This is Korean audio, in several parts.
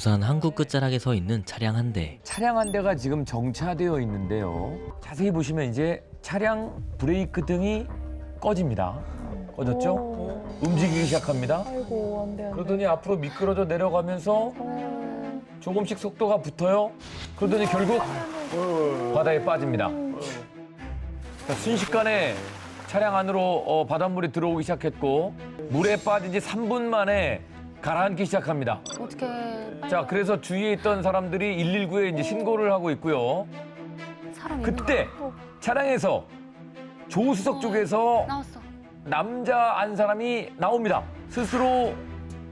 부산 항구 끝자락에 서 있는 차량 한 대. 차량 한 대가 지금 정차되어 있는데요. 자세히 보시면 이제 차량 브레이크 등이 꺼집니다. 꺼졌죠? 움직이기 시작합니다. 아이고, 안 돼, 안 돼. 그러더니 앞으로 미끄러져 내려가면서 조금씩 속도가 붙어요. 그러더니 결국 바다에 빠집니다. 자, 순식간에 차량 안으로 바닷물이 들어오기 시작했고 물에 빠진 지 3분 만에 가라앉기 시작합니다. 어떻게? 자, 그래서 주위에 있던 사람들이 119에 이제 신고를 하고 있고요. 사람이 그때 차량에서 조수석 쪽에서 나왔어. 남자 한 사람이 나옵니다. 스스로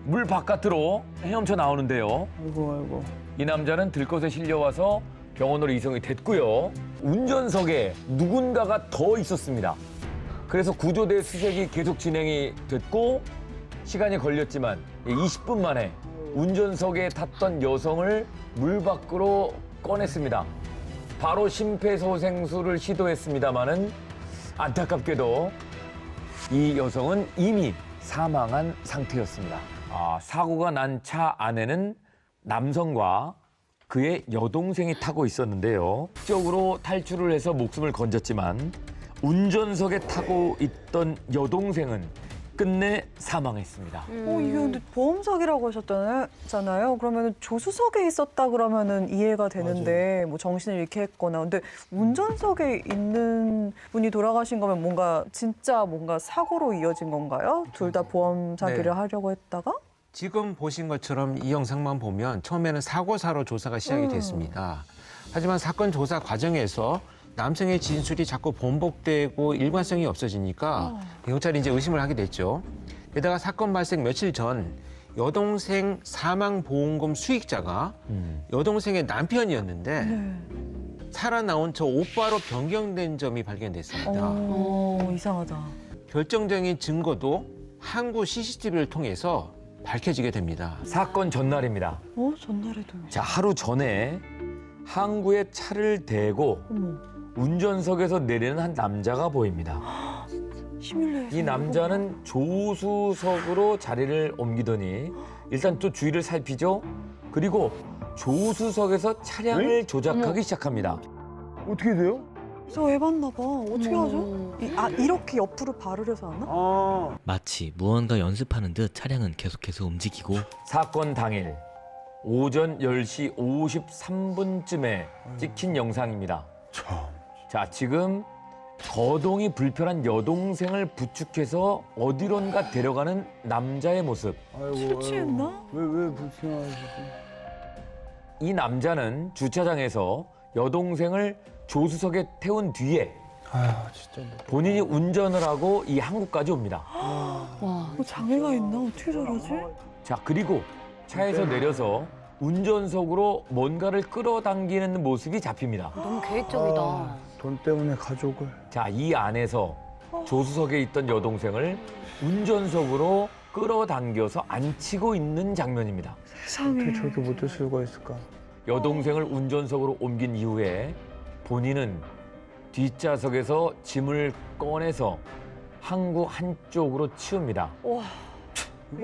물 바깥으로 헤엄쳐 나오는데요. 아이고, 아이고. 이 남자는 들것에 실려와서 병원으로 이송이 됐고요. 운전석에 누군가가 더 있었습니다. 그래서 구조대 수색이 계속 진행이 됐고 시간이 걸렸지만 20분 만에 운전석에 탔던 여성을 물 밖으로 꺼냈습니다. 바로 심폐소생술을 시도했습니다마는 안타깝게도 이 여성은 이미 사망한 상태였습니다. 사고가 난 차 안에는 남성과 그의 여동생이 타고 있었는데요. 적으로 탈출을 해서 목숨을 건졌지만 운전석에 타고 있던 여동생은 끝내 사망했습니다. 이게 근데 보험 사기라고 하셨잖아요. 그러면 조수석에 있었다 그러면은 이해가 되는데 뭐 정신을 잃게 했거나 근데 운전석에 있는 분이 돌아가신 거면 뭔가 진짜 뭔가 사고로 이어진 건가요? 둘 다 보험 사기를 네. 하려고 했다가? 지금 보신 것처럼 이 영상만 보면 처음에는 사고사로 조사가 시작이 됐습니다. 하지만 사건 조사 과정에서 남성의 진술이 자꾸 번복되고 일관성이 없어지니까 경찰이 이제 의심을 하게 됐죠. 게다가 사건 발생 며칠 전 여동생 사망보험금 수익자가 여동생의 남편이었는데 살아나온 저 오빠로 변경된 점이 발견됐습니다. 이상하다. 결정적인 증거도 항구 CCTV를 통해서 밝혀지게 됩니다. 사건 전날입니다. 전날에도. 자, 하루 전에 항구에 차를 대고 운전석에서 내리는 한 남자가 보입니다. 시뮬레이션. 이 남자는 조수석으로 자리를 옮기더니 일단 또 주위를 살피죠. 그리고 조수석에서 차량을 조작하기 시작합니다. 어떻게 돼요? 저 에봤나 봐. 어떻게 하죠? 이렇게 옆으로 발을 해서 하나? 마치 무언가 연습하는 듯 차량은 계속해서 움직이고 사건 당일 오전 10시 53분쯤에 찍힌 영상입니다. 자, 지금 거동이 불편한 여동생을 부축해서 어디론가 데려가는 남자의 모습. 술 취했나? 왜 불편하시지? 이 남자는 주차장에서 여동생을 조수석에 태운 뒤에 진짜. 본인이 운전을 하고 이 항구까지 옵니다. 장애가 있나? 어떻게 저러지? 자, 그리고 차에서 내려서 운전석으로 뭔가를 끌어당기는 모습이 잡힙니다. 너무 계획적이다. 돈 때문에 가족을. 자, 이 안에서 조수석에 있던 여동생을 운전석으로 끌어당겨서 앉히고 있는 장면입니다. 어떻게 저렇게 못할 수가 있을까? 여동생을 운전석으로 옮긴 이후에 본인은 뒷좌석에서 짐을 꺼내서 항구 한쪽으로 치웁니다.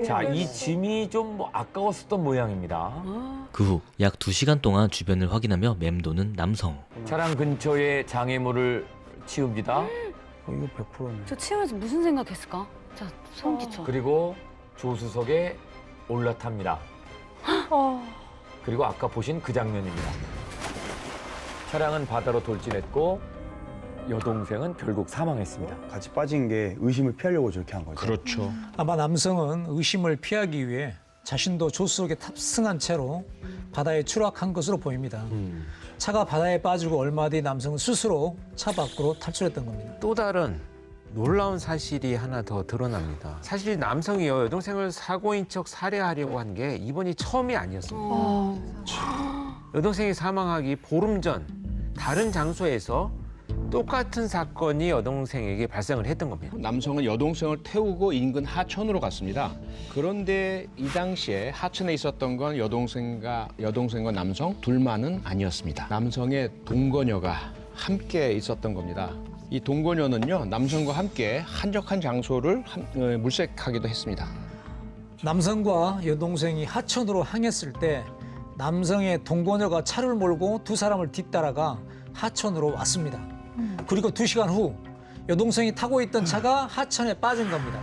자, 이 짐이 좀 아까웠었던 모양입니다. 그 후 약 2시간 동안 주변을 확인하며 맴도는 남성. 차량 근처에 장애물을 치웁니다. 이거 100%네. 저 치우면서 무슨 생각했을까? 자, 소름 끼쳐. 그리고 조수석에 올라탑니다. 그리고 아까 보신 그 장면입니다. 차량은 바다로 돌진했고 여동생은 결국 사망했습니다. 같이 빠진 게 의심을 피하려고 저렇게 한 거죠. 그렇죠. 아마 남성은 의심을 피하기 위해 자신도 조수석에 탑승한 채로 바다에 추락한 것으로 보입니다. 차가 바다에 빠지고 얼마 뒤 남성은 스스로 차 밖으로 탈출했던 겁니다. 또 다른 놀라운 사실이 하나 더 드러납니다. 사실 남성이 여동생을 사고인 척 살해하려고 한 게 이번이 처음이 아니었습니다. 여동생이 사망하기 보름 전 다른 장소에서 똑같은 사건이 여동생에게 발생을 했던 겁니다. 남성은 여동생을 태우고 인근 하천으로 갔습니다. 그런데 이 당시에 하천에 있었던 건 여동생과 남성 둘만은 아니었습니다. 남성의 동거녀가 함께 있었던 겁니다. 이 동거녀는요, 남성과 함께 한적한 장소를 물색하기도 했습니다. 남성과 여동생이 하천으로 향했을 때 남성의 동거녀가 차를 몰고 두 사람을 뒤따라가 하천으로 왔습니다. 그리고 2시간 후 여동생이 타고 있던 차가 하천에 빠진 겁니다.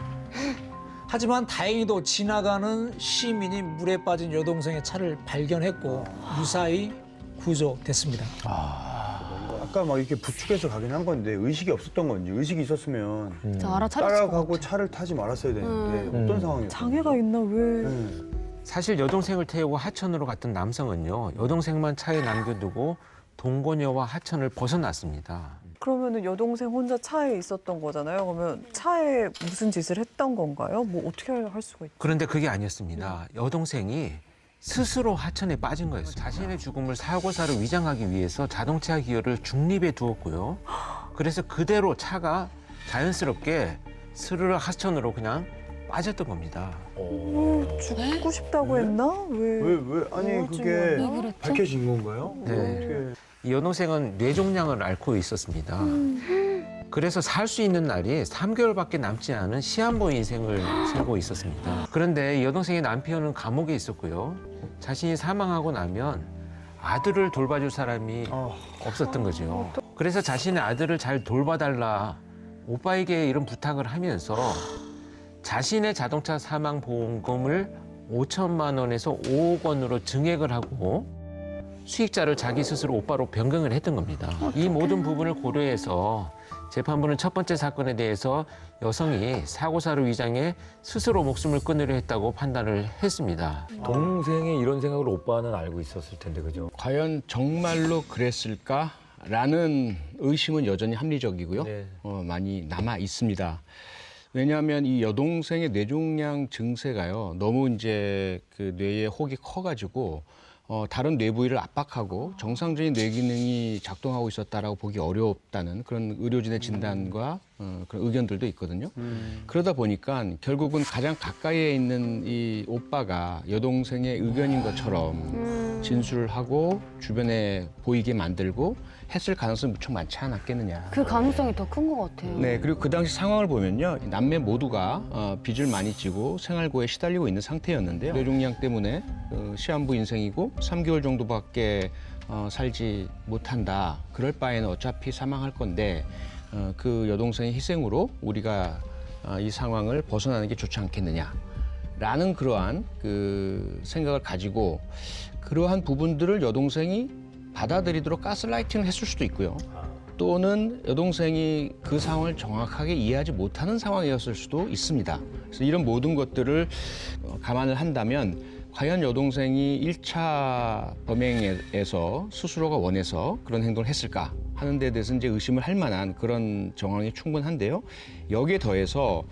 하지만 다행히도 지나가는 시민이 물에 빠진 여동생의 차를 발견했고 무사히 구조됐습니다. 아까 막 이렇게 부축해서 가긴 한 건데 의식이 없었던 건지 의식이 있었으면 진짜 알아차렸을 것 따라가고 같아. 차를 타지 말았어야 되는데 어떤 상황이었어요? 장애가 있나 왜? 사실 여동생을 태우고 하천으로 갔던 남성은요, 여동생만 차에 남겨두고 동거녀와 하천을 벗어났습니다. 그러면은 여동생 혼자 차에 있었던 거잖아요. 그러면 차에 무슨 짓을 했던 건가요? 뭐 어떻게 할 수가 있죠? 그런데 그게 아니었습니다. 여동생이 스스로 하천에 빠진 거였어요. 자신의 죽음을 사고사로 위장하기 위해서 자동차 기어를 중립에 두었고요. 그래서 그대로 차가 자연스럽게 스르르 하천으로 그냥 빠졌던 겁니다. 죽고 싶다고 했나? 왜? 아니 그게 왜 그랬죠? 밝혀진 건가요? 네. 어떻게... 이 여동생은 뇌종양을 앓고 있었습니다. 그래서 살 수 있는 날이 3개월밖에 남지 않은 시한부 인생을 살고 있었습니다. 그런데 이 여동생의 남편은 감옥에 있었고요. 자신이 사망하고 나면 아들을 돌봐줄 사람이 없었던 거죠. 그래서 자신의 아들을 잘 돌봐달라 오빠에게 이런 부탁을 하면서 자신의 자동차 사망 보험금을 5천만 원에서 5억 원으로 증액을 하고 수익자를 자기 스스로 오빠로 변경을 했던 겁니다. 이 모든 부분을 고려해서 재판부는 첫 번째 사건에 대해서 여성이 사고사로 위장해 스스로 목숨을 끊으려 했다고 판단을 했습니다. 동생의 이런 생각을 오빠는 알고 있었을 텐데, 그죠? 과연 정말로 그랬을까라는 의심은 여전히 합리적이고요. 네. 많이 남아 있습니다. 왜냐하면 이 여동생의 뇌종양 증세가요, 너무 이제 그 뇌의 혹이 커가지고 다른 뇌 부위를 압박하고 정상적인 뇌 기능이 작동하고 있었다라고 보기 어렵다는 그런 의료진의 진단과 그런 의견들도 있거든요. 그러다 보니까 결국은 가장 가까이에 있는 이 오빠가 여동생의 의견인 것처럼 진술을 하고 주변에 보이게 만들고 했을 가능성이 무척 많지 않았겠느냐. 그 가능성이 더 큰 것 같아요. 네, 그리고 그 당시 상황을 보면요, 남매 모두가 빚을 많이 지고 생활고에 시달리고 있는 상태였는데요. 뇌종양 때문에 시한부 인생이고 3개월 정도밖에 살지 못한다. 그럴 바에는 어차피 사망할 건데 그 여동생의 희생으로 우리가 이 상황을 벗어나는 게 좋지 않겠느냐라는 그러한 그 생각을 가지고 그러한 부분들을 여동생이 받아들이도록 가스라이팅을 했을 수도 있고요. 또는 여동생이 그 상황을 정확하게 이해하지 못하는 상황이었을 수도 있습니다. 그래서 이런 모든 것들을 감안을 한다면 과연 여동생이 1차 범행에서 스스로가 원해서 그런 행동을 했을까 하는 데 대해서 이제 의심을 할 만한 그런 정황이 충분한데요. 여기에 더해서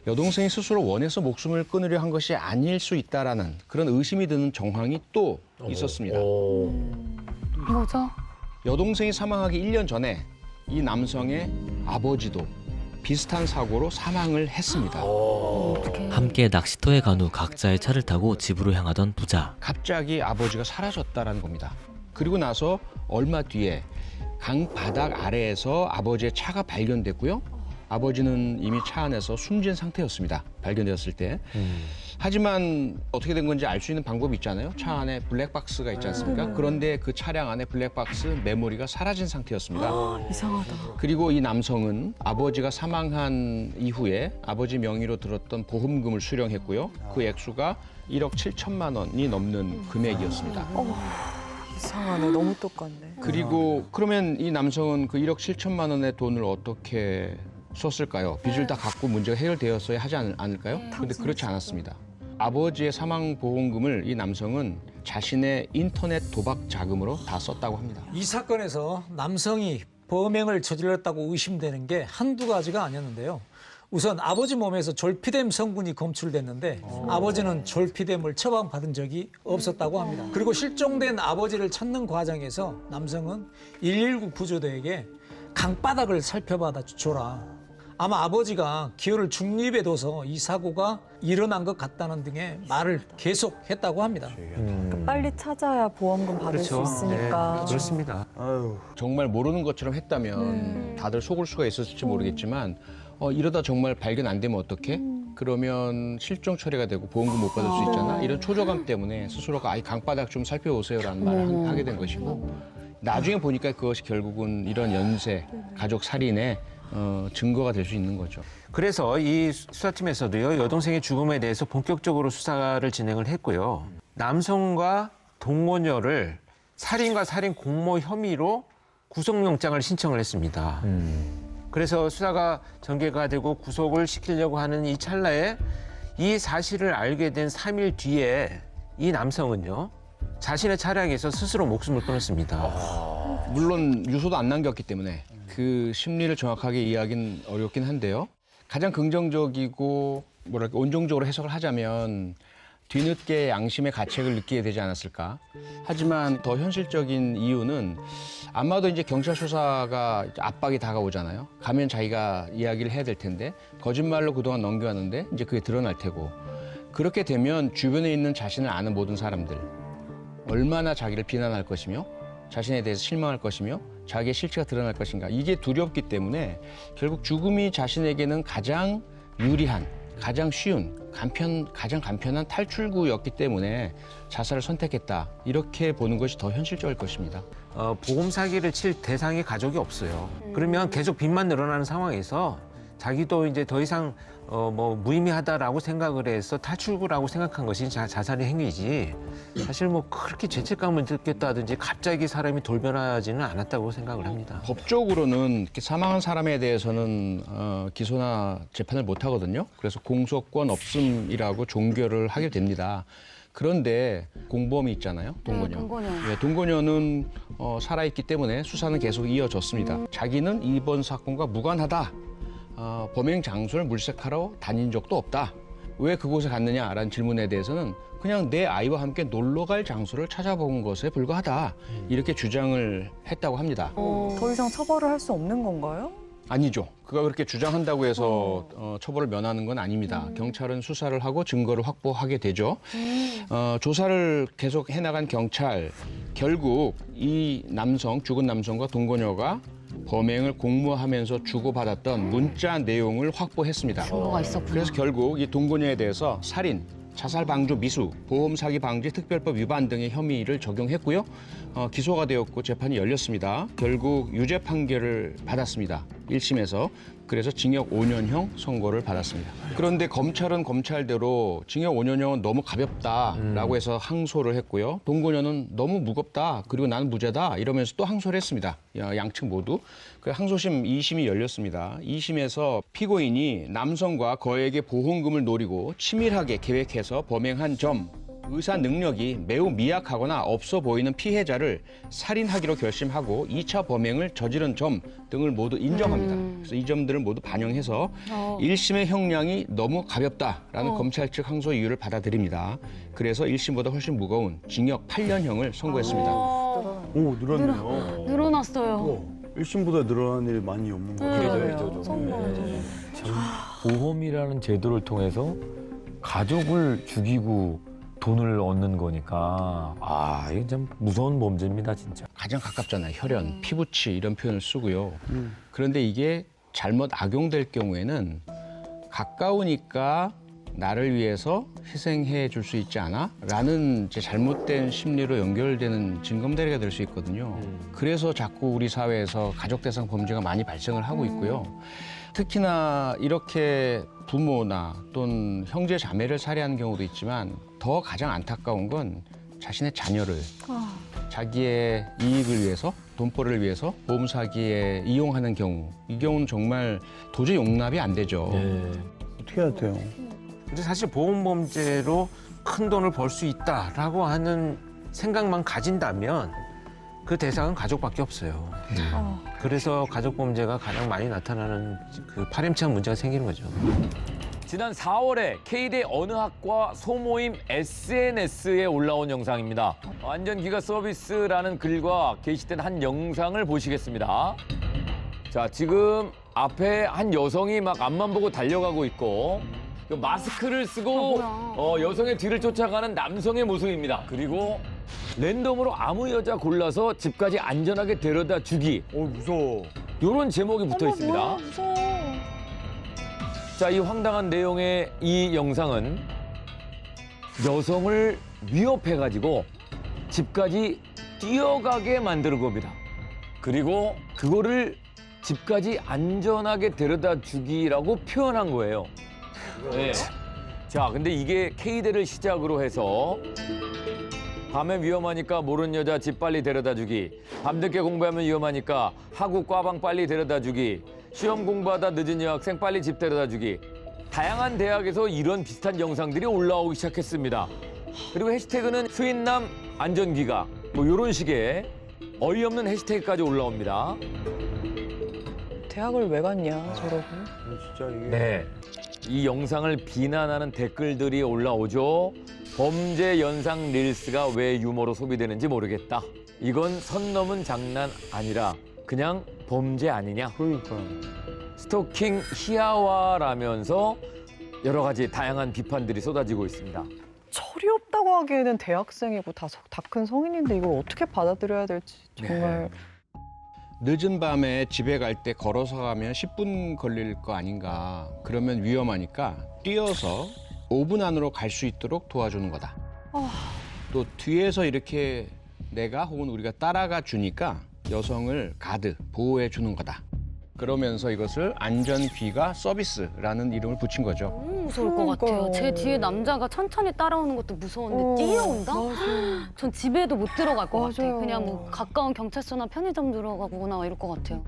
여동생이 스스로 원해서 목숨을 끊으려 한 것이 아닐 수 있다라는 그런 의심이 드는 정황이 또 있었습니다. 뭐죠? 여동생이 사망하기 1년 전에 이 남성의 아버지도 비슷한 사고로 사망을 했습니다. 어떡해. 함께 낚시터에 간 후 각자의 차를 타고 집으로 향하던 부자. 갑자기 아버지가 사라졌다라는 겁니다. 그리고 나서 얼마 뒤에 강 바닥 아래에서 아버지의 차가 발견됐고요. 아버지는 이미 차 안에서 숨진 상태였습니다. 발견되었을 때. 하지만 어떻게 된 건지 알 수 있는 방법이 있잖아요. 차 안에 블랙박스가 있지 않습니까? 그런데 그 차량 안에 블랙박스 메모리가 사라진 상태였습니다. 이상하다. 그리고 이 남성은 아버지가 사망한 이후에 아버지 명의로 들었던 보험금을 수령했고요. 그 액수가 1억 7천만 원이 넘는 금액이었습니다. 이상하네. 너무 똑같네. 그리고 그러면 이 남성은 그 1억 7천만 원의 돈을 어떻게 썼을까요? 빚을 다 갚고 문제가 해결되었어야 하지 않을까요? 근데 그렇지 않았습니다. 아버지의 사망보험금을 이 남성은 자신의 인터넷 도박 자금으로 다 썼다고 합니다. 이 사건에서 남성이 범행을 저질렀다고 의심되는 게 한두 가지가 아니었는데요. 우선 아버지 몸에서 졸피뎀 성분이 검출됐는데 아버지는 졸피뎀을 처방받은 적이 없었다고 합니다. 그리고 실종된 아버지를 찾는 과정에서 남성은 119 구조대에게 강바닥을 살펴받아 줘라. 아마 아버지가 기어를 중립에 둬서 이 사고가 일어난 것 같다는 등의 말을 계속했다고 합니다. 빨리 찾아야 보험금 받을 수 있으니까. 네, 그렇습니다. 아유, 정말 모르는 것처럼 했다면 다들 속을 수가 있었을지 모르겠지만 이러다 정말 발견 안 되면 어떡해? 그러면 실종 처리가 되고 보험금 못 받을 수 있잖아. 이런 초조감 때문에 스스로가 아이 강바닥 좀 살펴오세요라는 말을 하게 된 것이고 나중에 보니까 그것이 결국은 이런 연쇄 가족 살인의 증거가 될 수 있는 거죠. 그래서 이 수사팀에서도요, 여동생의 죽음에 대해서 본격적으로 수사를 진행을 했고요. 남성과 동거녀를 살인과 살인 공모 혐의로 구속영장을 신청을 했습니다. 그래서 수사가 전개가 되고 구속을 시키려고 하는 이 찰나에 이 사실을 알게 된 3일 뒤에 이 남성은요, 자신의 차량에서 스스로 목숨을 끊었습니다. 물론 유서도 안 남겼기 때문에 그 심리를 정확하게 이해하기는 어렵긴 한데요. 가장 긍정적이고 뭐랄까 온정적으로 해석을 하자면 뒤늦게 양심의 가책을 느끼게 되지 않았을까. 하지만 더 현실적인 이유는 아마도 이제 경찰 수사가 압박이 다가오잖아요. 가면 자기가 이야기를 해야 될 텐데 거짓말로 그동안 넘겨왔는데 이제 그게 드러날 테고 그렇게 되면 주변에 있는 자신을 아는 모든 사람들 얼마나 자기를 비난할 것이며 자신에 대해서 실망할 것이며 자기의 실체가 드러날 것인가 이게 두렵기 때문에 결국 죽음이 자신에게는 가장 유리한 가장 쉬운 가장 간편한 탈출구였기 때문에 자살을 선택했다 이렇게 보는 것이 더 현실적일 것입니다. 보험 사기를 칠 대상이 가족이 없어요. 그러면 계속 빚만 늘어나는 상황에서 자기도 이제 더 이상 뭐 무의미하다라고 생각을 해서 탈출구라고 생각한 것이 자살의 행위지. 사실 뭐 그렇게 죄책감을 느꼈다든지 갑자기 사람이 돌변하지는 않았다고 생각을 합니다. 법적으로는 이렇게 사망한 사람에 대해서는 기소나 재판을 못 하거든요. 그래서 공소권 없음이라고 종결을 하게 됩니다. 그런데 공범이 있잖아요, 동거녀. 동거녀. 네, 동거녀는 살아있기 때문에 수사는 계속 이어졌습니다. 자기는 이번 사건과 무관하다. 범행 장소를 물색하러 다닌 적도 없다. 왜 그곳에 갔느냐라는 질문에 대해서는 그냥 내 아이와 함께 놀러 갈 장소를 찾아본 것에 불과하다. 이렇게 주장을 했다고 합니다. 더 이상 처벌을 할 수 없는 건가요? 아니죠. 그가 그렇게 주장한다고 해서 처벌을 면하는 건 아닙니다. 경찰은 수사를 하고 증거를 확보하게 되죠. 조사를 계속 해나간 경찰, 결국 이 남성, 죽은 남성과 동거녀가 범행을 공모하면서 주고받았던 문자 내용을 확보했습니다. 뭐가 있었구나. 그래서 결국 이 동거녀에 대해서 살인, 자살 방조 미수, 보험 사기 방지 특별법 위반 등의 혐의를 적용했고요. 기소가 되었고 재판이 열렸습니다. 결국 유죄 판결을 받았습니다. 1심에서. 그래서 징역 5년형 선고를 받았습니다. 그런데 검찰은 검찰대로 징역 5년형은 너무 가볍다라고 해서 항소를 했고요. 동거녀는 너무 무겁다. 그리고 나는 무죄다. 이러면서 또 항소를 했습니다. 양측 모두. 그 항소심 2심이 열렸습니다. 2심에서 피고인이 남성과 거액의 보험금을 노리고 치밀하게 계획해서 범행한 점, 의사 능력이 매우 미약하거나 없어 보이는 피해자를 살인하기로 결심하고 2차 범행을 저지른 점 등을 모두 인정합니다. 그래서 이 점들을 모두 반영해서 1심의 형량이 너무 가볍다라는 검찰 측 항소 이유를 받아들입니다. 그래서 1심보다 훨씬 무거운 징역 8년형을 선고했습니다. 오, 늘었네요. 늘어났어요. 1심보다 늘어난 일이 많이 없는 것 같아요. 보험이라는 제도를 통해서 가족을 죽이고 돈을 얻는 거니까 이게 참 무서운 범죄입니다, 진짜. 가장 가깝잖아요. 혈연, 피부치 이런 표현을 쓰고요. 그런데 이게 잘못 악용될 경우에는 가까우니까 나를 위해서 희생해 줄 수 있지 않아? 라는 이제 잘못된 심리로 연결되는 징검다리가 될 수 있거든요. 그래서 자꾸 우리 사회에서 가족 대상 범죄가 많이 발생을 하고 있고요. 특히나 이렇게 부모나 또는 형제 자매를 살해하는 경우도 있지만 더 가장 안타까운 건 자신의 자녀를 자기의 이익을 위해서 돈벌이를 위해서 보험 사기에 이용하는 경우 이 경우는 정말 도저히 용납이 안 되죠. 어떻게 해야 돼요? 근데 사실 보험 범죄로 큰 돈을 벌 수 있다라고 하는 생각만 가진다면 그 대상은 가족밖에 없어요. 그래서 가족 범죄가 가장 많이 나타나는 그 파렴치한 문제가 생기는 거죠. 지난 4월에 K대 어느 학과 소모임 SNS에 올라온 영상입니다. 안전기가 서비스라는 글과 게시된 한 영상을 보시겠습니다. 자, 지금 앞에 한 여성이 막 앞만 보고 달려가고 있고 마스크를 쓰고 여성의 뒤를 쫓아가는 남성의 모습입니다. 그리고 랜덤으로 아무 여자 골라서 집까지 안전하게 데려다 주기. 무서워. 이런 제목이 붙어 있습니다. 무서워. 자, 이 황당한 내용의 이 영상은 여성을 위협해가지고 집까지 뛰어가게 만드는 겁니다. 그리고 그거를 집까지 안전하게 데려다 주기라고 표현한 거예요. 네. 자, 근데 이게 K대를 시작으로 해서 밤에 위험하니까 모르는 여자 집 빨리 데려다 주기, 밤늦게 공부하면 위험하니까 학우 과방 빨리 데려다 주기, 시험 공부하다 늦은 여학생 빨리 집 데려다 주기. 다양한 대학에서 이런 비슷한 영상들이 올라오기 시작했습니다. 그리고 해시태그는 수인남 안전귀가 뭐 이런 식의 어이없는 해시태그까지 올라옵니다. 대학을 왜 갔냐 저러고. 진짜 이게. 네. 이 영상을 비난하는 댓글들이 올라오죠. 범죄 연상 릴스가 왜 유머로 소비되는지 모르겠다. 이건 선 넘은 장난 아니라 그냥 범죄 아니냐. 그러니까. 스토킹 희화화라면서 여러 가지 다양한 비판들이 쏟아지고 있습니다. 철이 없다고 하기에는 대학생이고 다 큰 성인인데 이걸 어떻게 받아들여야 될지 정말. 늦은 밤에 집에 갈 때 걸어서 가면 10분 걸릴 거 아닌가. 그러면 위험하니까 뛰어서 5분 안으로 갈 수 있도록 도와주는 거다. 또 뒤에서 이렇게 내가 혹은 우리가 따라가 주니까 여성을 가드, 보호해 주는 거다. 그러면서 이것을 안전귀가 서비스라는 이름을 붙인 거죠. 너무 무서울 것 그러니까요. 같아요. 제 뒤에 남자가 천천히 따라오는 것도 무서운데 뛰어온다? 맞아요. 전 집에도 못 들어갈 것 같아요. 맞아요. 그냥 뭐 가까운 경찰서나 편의점 들어가거나 이럴 것 같아요.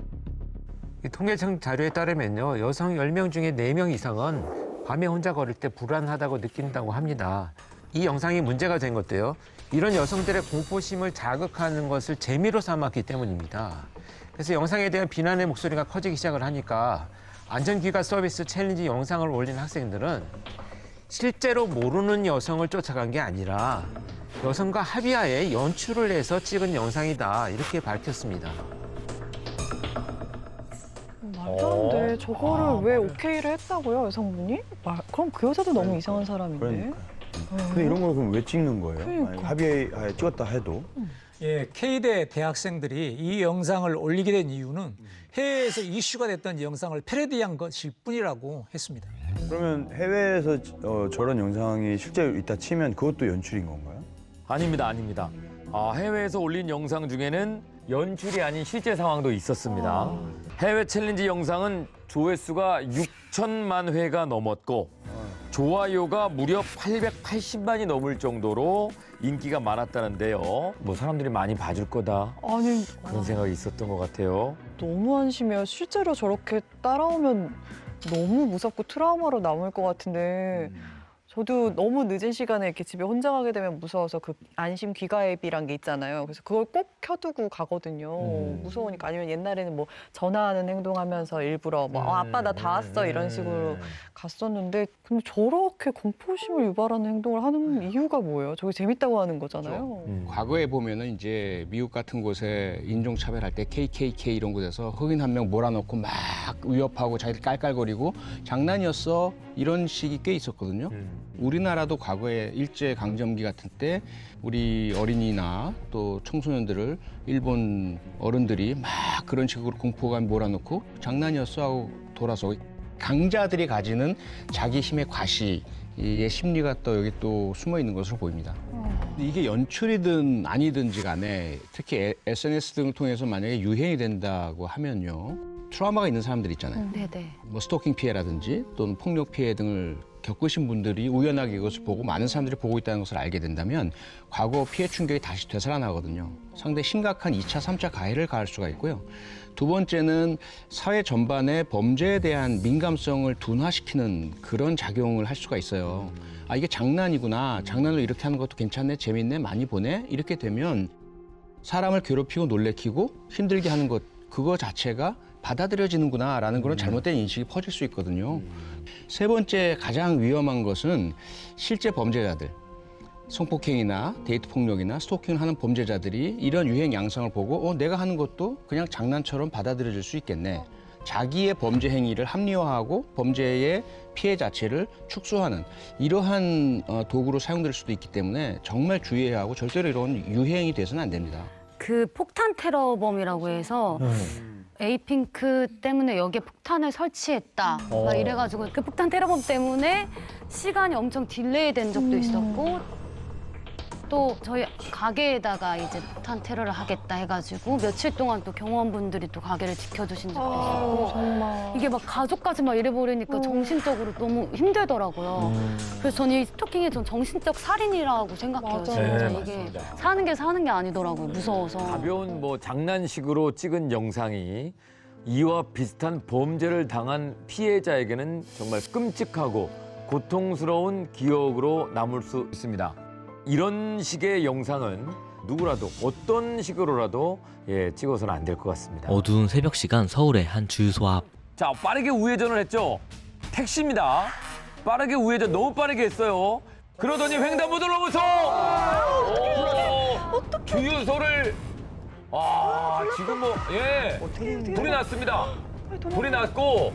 이 통계청 자료에 따르면요, 여성 10명 중에 4명 이상은 밤에 혼자 걸을 때 불안하다고 느낀다고 합니다. 이 영상이 문제가 된 것도요, 이런 여성들의 공포심을 자극하는 것을 재미로 삼았기 때문입니다. 그래서 영상에 대한 비난의 목소리가 커지기 시작을 하니까 안전귀가 서비스 챌린지 영상을 올린 학생들은 실제로 모르는 여성을 쫓아간 게 아니라 여성과 합의하에 연출을 해서 찍은 영상이다, 이렇게 밝혔습니다. 말도 안 돼. 저거를 왜 오케이를 했다고요, 여성분이? 그럼 그 여자도 너무 이상한 사람인데. 그러니까. 근데 이런 걸 그럼 왜 찍는 거예요? 그러니까. 아니, 합의하에 찍었다 해도. 예, K대 대학생들이 이 영상을 올리게 된 이유는 해외에서 이슈가 됐던 영상을 패러디한 것일 뿐이라고 했습니다. 그러면 해외에서 저런 영상이 실제로 있다 치면 그것도 연출인 건가요? 아닙니다, 아닙니다. 해외에서 올린 영상 중에는 연출이 아닌 실제 상황도 있었습니다. 해외 챌린지 영상은 조회수가 6천만 회가 넘었고 좋아요가 무려 880만이 넘을 정도로 인기가 많았다는데요. 뭐 사람들이 많이 봐줄 거다 아니, 그런 생각이 있었던 것 같아요. 너무 한심해요. 실제로 저렇게 따라오면 너무 무섭고 트라우마로 남을 것 같은데 저도 너무 늦은 시간에 이렇게 집에 혼자 가게 되면 무서워서 그 안심 귀가 앱이란 게 있잖아요. 그래서 그걸 꼭 켜두고 가거든요. 무서우니까. 아니면 옛날에는 뭐 전화하는 행동하면서 일부러 뭐 아빠 나 다 왔어 이런 식으로 갔었는데 근데 저렇게 공포심을 유발하는 행동을 하는 이유가 뭐예요? 저게 재밌다고 하는 거잖아요. 과거에 보면은 이제 미국 같은 곳에 인종차별할 때 KKK 이런 곳에서 흑인 한 명 몰아넣고 막 위협하고 자기들 깔깔거리고 장난이었어 이런 식이 꽤 있었거든요. 우리나라도 과거에 일제강점기 같은 때 우리 어린이나 또 청소년들을 일본 어른들이 막 그런 식으로 공포감 몰아넣고 장난이었어 하고 돌아서 강자들이 가지는 자기 힘의 과시의 심리가 또 여기 또 숨어 있는 것으로 보입니다. 이게 연출이든 아니든지 간에 특히 SNS 등을 통해서 만약에 유행이 된다고 하면요. 트라우마가 있는 사람들 있잖아요. 네네. 뭐 스토킹 피해라든지 또는 폭력 피해 등을 겪으신 분들이 우연하게 이것을 보고 많은 사람들이 보고 있다는 것을 알게 된다면 과거 피해 충격이 다시 되살아나거든요. 상당히 심각한 2차, 3차 가해를 가할 수가 있고요. 두 번째는 사회 전반의 범죄에 대한 민감성을 둔화시키는 그런 작용을 할 수가 있어요. 아, 이게 장난이구나. 장난으로 이렇게 하는 것도 괜찮네, 재밌네, 많이 보네. 이렇게 되면 사람을 괴롭히고 놀래키고 힘들게 하는 것, 그거 자체가 받아들여지는구나라는 그런 잘못된 인식이 퍼질 수 있거든요. 세 번째 가장 위험한 것은 실제 범죄자들, 성폭행이나 데이트 폭력이나 스토킹을 하는 범죄자들이 이런 유행 양상을 보고 내가 하는 것도 그냥 장난처럼 받아들여질 수 있겠네. 자기의 범죄 행위를 합리화하고 범죄의 피해 자체를 축소하는 이러한 도구로 사용될 수도 있기 때문에 정말 주의해야 하고 절대로 이런 유행이 돼서는 안 됩니다. 그 폭탄 테러범이라고 해서 에이핑크 때문에 여기에 폭탄을 설치했다. 막 이래가지고 그 폭탄 테러범 때문에 시간이 엄청 딜레이 된 적도 있었고 또 저희 가게에다가 이제 폭탄 테러를 하겠다 해가지고 며칠 동안 또 경호원분들이 또 가게를 지켜주신 적도 있었고 정말. 이게 막 가족까지 막 이래버리니까 정신적으로 너무 힘들더라고요. 그래서 저는 이 스토킹이 전 정신적 살인이라고 생각해요. 맞아요. 진짜 네, 이게 맞습니다. 사는 게 아니더라고요. 무서워서. 가벼운 뭐 장난식으로 찍은 영상이 이와 비슷한 범죄를 당한 피해자에게는 정말 끔찍하고 고통스러운 기억으로 남을 수 있습니다. 이런 식의 영상은 누구라도 어떤 식으로라도 찍어서는 안 될 것 같습니다. 어두운 새벽 시간 서울의 한 주유소 앞. 자, 빠르게 우회전을 했죠. 택시입니다. 빠르게 우회전 너무 빠르게 했어요. 그러더니 횡단보도를 넘어서 주유소를 지금 불이 났습니다. 불이 났고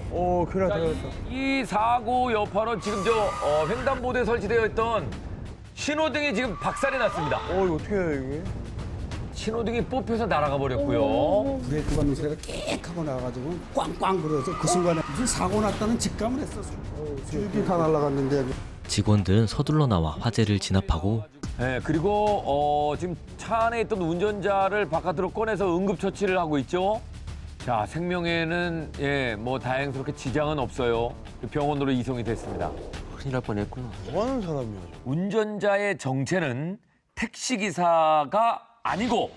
큰일 났다, 큰일 났다. 이 사고 여파로 지금 횡단보도에 설치되어 있던 신호등이 지금 박살이 났습니다. 이거 어떻게 해요, 이게? 신호등이 뽑혀서 날아가 버렸고요. 브레이크 밟는 소리가 끽 하고 나가지고 꽝꽝 그러서 그 순간에 무슨 사고 났다는 직감을 했었어요. 줄기 다 날아갔는데. 직원들은 서둘러 나와 화재를 진압하고 네, 그리고 지금 차 안에 있던 운전자를 바깥으로 꺼내서 응급처치를 하고 있죠. 자, 생명에는 뭐 다행스럽게 지장은 없어요. 병원으로 이송이 됐습니다. 큰일 날 뻔했구나. 뭐 하는 사람이야? 운전자의 정체는 택시기사가 아니고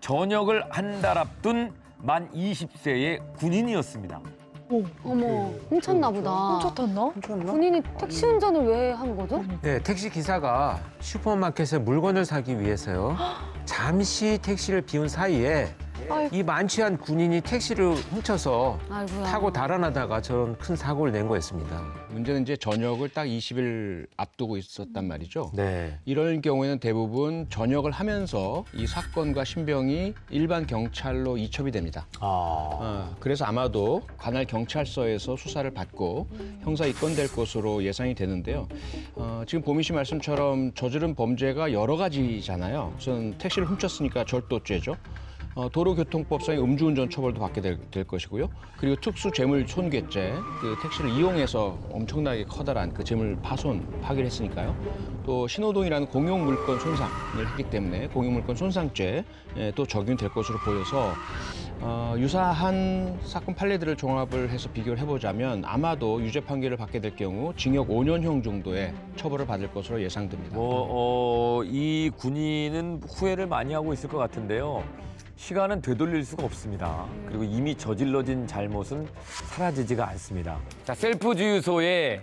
전역을 한 달 앞둔 만 20세의 군인이었습니다. 어머, 훔쳤나 보다. 훔쳤나? 본인이 택시 운전을 왜 한 거죠? 네, 택시 기사가 슈퍼마켓에 물건을 사기 위해서요. 잠시 택시를 비운 사이에 이 만취한 군인이 택시를 훔쳐서 아이고야. 타고 달아나다가 저런 큰 사고를 낸 거였습니다. 문제는 이제 전역을 딱 20일 앞두고 있었단 말이죠. 네. 이럴 경우에는 대부분 전역을 하면서 이 사건과 신병이 일반 경찰로 이첩이 됩니다. 그래서 아마도 관할 경찰서에서 수사를 받고 형사 입건될 것으로 예상이 되는데요. 지금 보민 씨 말씀처럼 저지른 범죄가 여러 가지잖아요. 우선 택시를 훔쳤으니까 절도죄죠. 도로교통법상의 음주운전 처벌도 받게 될 것이고요. 그리고 특수재물 손괴죄, 그 택시를 이용해서 엄청나게 커다란 그 재물 파기를 했으니까요. 또 신호등이라는 공용물권 손상을 했기 때문에 공용물권 손상죄 또 적용될 것으로 보여서 유사한 사건 판례들을 종합을 해서 비교를 해보자면 아마도 유죄 판결을 받게 될 경우 징역 5년형 정도의 처벌을 받을 것으로 예상됩니다. 이 군인은 후회를 많이 하고 있을 것 같은데요. 시간은 되돌릴 수가 없습니다. 그리고 이미 저질러진 잘못은 사라지지가 않습니다. 자, 셀프 주유소에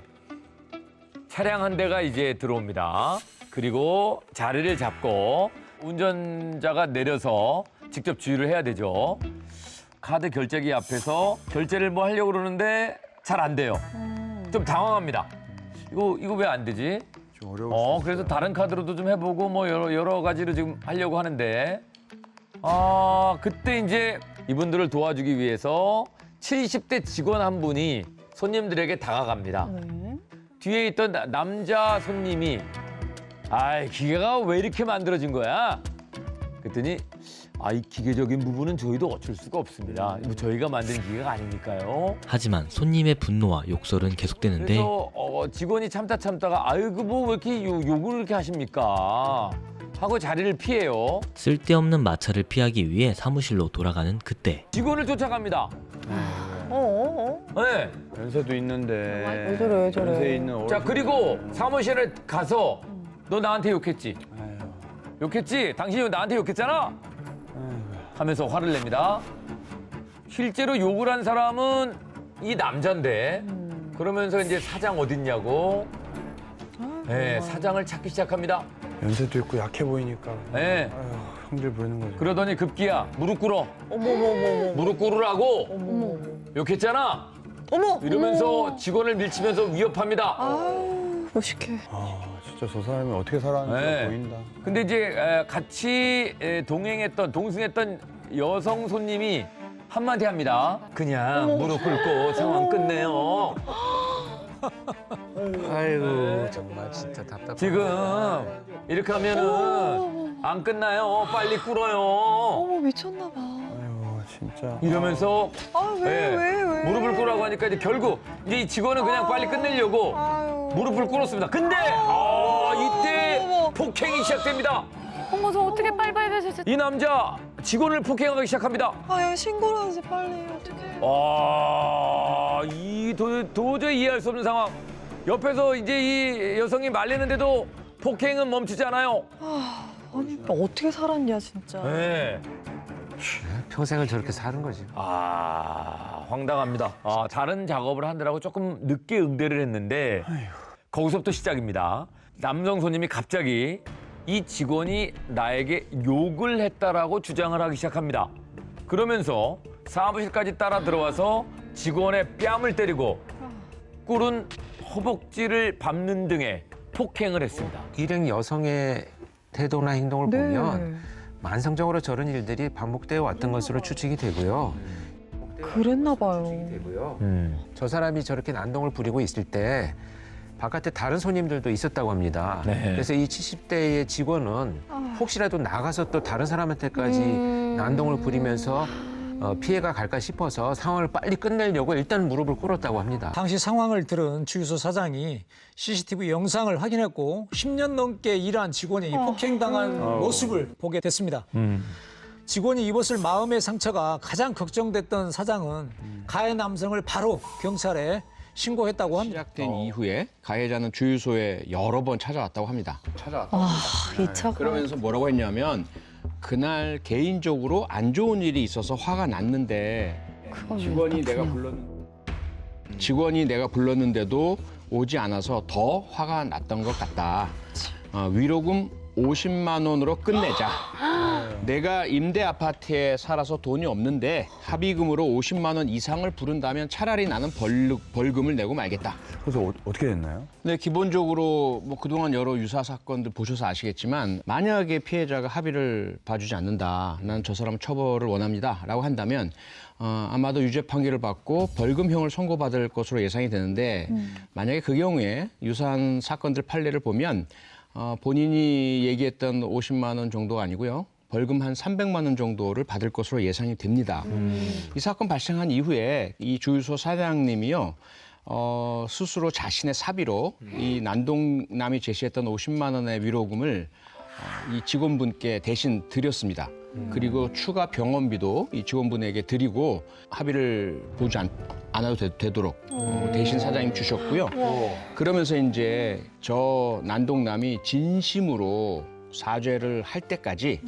차량 한 대가 이제 들어옵니다. 그리고 자리를 잡고 운전자가 내려서 직접 주유를 해야 되죠. 카드 결제기 앞에서 결제를 뭐 하려고 그러는데 잘 안 돼요. 좀 당황합니다. 이거 왜 안 되지? 좀 어려워. 그래서 다른 카드로도 좀 해보고 뭐 여러 가지로 지금 하려고 하는데 그때 이제 이분들을 도와주기 위해서 70대 직원 한 분이 손님들에게 다가갑니다. 뒤에 있던 남자 손님이 기계가 왜 이렇게 만들어진 거야? 그랬더니 이 기계적인 부분은 저희도 어쩔 수가 없습니다. 뭐 저희가 만든 기계가 아니니까요. 하지만 손님의 분노와 욕설은 계속되는데 그래서 직원이 참다가 아이고 뭐 왜 이렇게 욕을 이렇게 하십니까? 하고 자리를 피해요. 쓸데없는 마찰을 피하기 위해 사무실로 돌아가는 그때 직원을 쫓아갑니다. 네. 연세도 있는데. 왜 저래, 왜 저래. 연세 있는 자, 그리고 사무실에 가서 너 나한테 욕했지? 욕했지? 당신이 나한테 욕했잖아? 하면서 화를 냅니다. 실제로 욕을 한 사람은 이 남자인데 그러면서 이제 사장 어딨냐고 사장을 찾기 시작합니다. 연세도 있고 약해 보이니까. 네. 아유, 형들 부르는 거죠. 그러더니 급기야 무릎 꿇어. 어머머머머. 무릎 꿇으라고 어머. 욕했잖아. 어머. 이러면서 직원을 밀치면서 위협합니다. 아유, 멋있게. 진짜 저 사람이 어떻게 살았는지 네. 보인다. 근데 이제 같이 동승했던 여성 손님이 한마디 합니다. 그냥 무릎 꿇고 상황 끝내요. 아이고 정말 진짜 답답하다. 지금 이렇게 하면은 안 끝나요. 빨리 꿇어요. 어머, 미쳤나 봐. 아이고, 진짜. 이러면서 왜? 무릎을 꿇으라고 하니까 이제 결국 이제 이 직원은 그냥 빨리 끝내려고 무릎을 꿇었습니다. 근데 이때 폭행이 시작됩니다. 어머 저 어떻게 빨빨해졌지? 이 남자 직원을 폭행하기 시작합니다. 야, 신고를 하지, 빨리. 어떡해. 이 도저히 이해할 수 없는 상황. 옆에서 이제 이 여성이 말리는데도 폭행은 멈추지 않아요. 아니, 어떻게 살았냐, 진짜. 네. 평생을 저렇게 사는 거지. 황당합니다. 다른 작업을 하느라고 조금 늦게 응대를 했는데 거기서부터 시작입니다. 남성 손님이 갑자기 이 직원이 나에게 욕을 했다라고 주장을 하기 시작합니다. 그러면서 사무실까지 따라 들어와서 직원의 뺨을 때리고 꿇은 허벅지를 밟는 등의 폭행을 했습니다. 일행 여성의 태도나 행동을 네. 보면 만성적으로 저런 일들이 반복되어 왔던 것으로 추측이 되고요. 그랬나 봐요. 저 사람이 저렇게 난동을 부리고 있을 때 바깥에 다른 손님들도 있었다고 합니다. 네. 그래서 이 70대의 직원은 혹시라도 나가서 또 다른 사람한테까지 난동을 부리면서 피해가 갈까 싶어서 상황을 빨리 끝내려고 일단 무릎을 꿇었다고 합니다. 당시 상황을 들은 주유소 사장이 CCTV 영상을 확인했고 10년 넘게 일한 직원이 폭행당한 모습을 보게 됐습니다. 직원이 입었을 마음의 상처가 가장 걱정됐던 사장은 가해 남성을 바로 경찰에 신고했다고 합니다. 시작된 이후에 가해자는 주유소에 여러 번 찾아왔다고 합니다. 이 차가. 그러면서 뭐라고 했냐면 그날 개인적으로 안 좋은 일이 있어서 화가 났는데 직원이 내가 불렀는데도 오지 않아서 더 화가 났던 것 같다. 위로금 50만 원으로 끝내자. 내가 임대 아파트에 살아서 돈이 없는데 합의금으로 50만 원 이상을 부른다면 차라리 나는 벌금을 내고 말겠다. 그래서 어떻게 됐나요? 네, 기본적으로 뭐 그동안 여러 유사 사건들 보셔서 아시겠지만 만약에 피해자가 합의를 봐주지 않는다. 난 저 사람 처벌을 원합니다. 라고 한다면 아마도 유죄 판결을 받고 벌금형을 선고받을 것으로 예상이 되는데 만약에 그 경우에 유사한 사건들 판례를 보면 본인이 얘기했던 50만 원 정도가 아니고요. 벌금 한 300만 원 정도를 받을 것으로 예상이 됩니다. 이 사건 발생한 이후에 이 주유소 사장님이요. 스스로 자신의 사비로 이 난동남이 제시했던 50만 원의 위로금을 이 직원분께 대신 드렸습니다. 그리고 추가 병원비도 이 직원분에게 드리고 합의를 보지 않아도 되도록 대신 사장님 주셨고요. 그러면서 이제 저 난동남이 진심으로 사죄를 할 때까지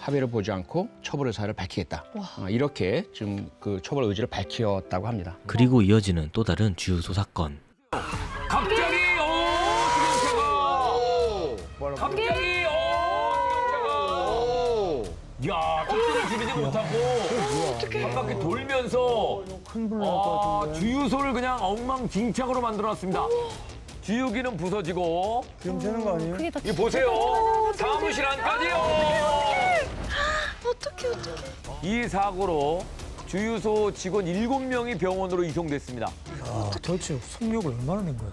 합의를 보지 않고 처벌 의사를 밝히겠다. 이렇게 지금 그 처벌 의지를 밝혔다고 합니다. 그리고 이어지는 또 다른 주유소 사건. 갑자기 갑자기 야, 속도를 줄이지 못하고 한 바퀴 돌면서 주유소를 그냥 엉망진창으로 만들어놨습니다. 주유기는 부서지고 지금 새는 거 아니에요? 이 보세요. 사무실 안까지요. 어떡해. 이 사고로 주유소 직원 7명이 병원으로 이송됐습니다. 도대체 속력을 얼마나 낸 거야?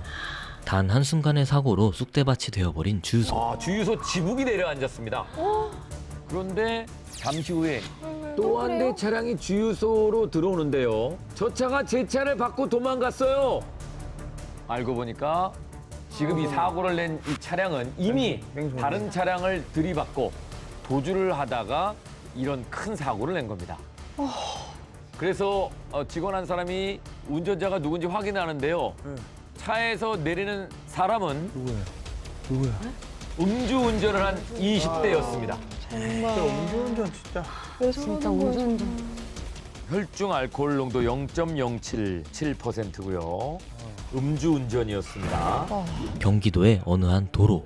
단 한순간의 사고로 쑥대밭이 되어버린 주유소. 주유소 지붕이 내려앉았습니다. 그런데 잠시 후에 또 한 대 차량이 주유소로 들어오는데요. 저 차가 제 차를 받고 도망갔어요. 알고 보니까 지금 이 사고를 낸 이 차량은 이미 다른 차량을 들이받고 도주를 하다가 이런 큰 사고를 낸 겁니다. 그래서 직원 한 사람이 운전자가 누군지 확인하는데요. 차에서 내리는 사람은 누구야? 음주운전을 한 20대였습니다. 정말. 음주운전 진짜. 진짜 운전. 혈중 알코올 농도 0.077%고요. 음주운전이었습니다. 경기도의 어느 한 도로.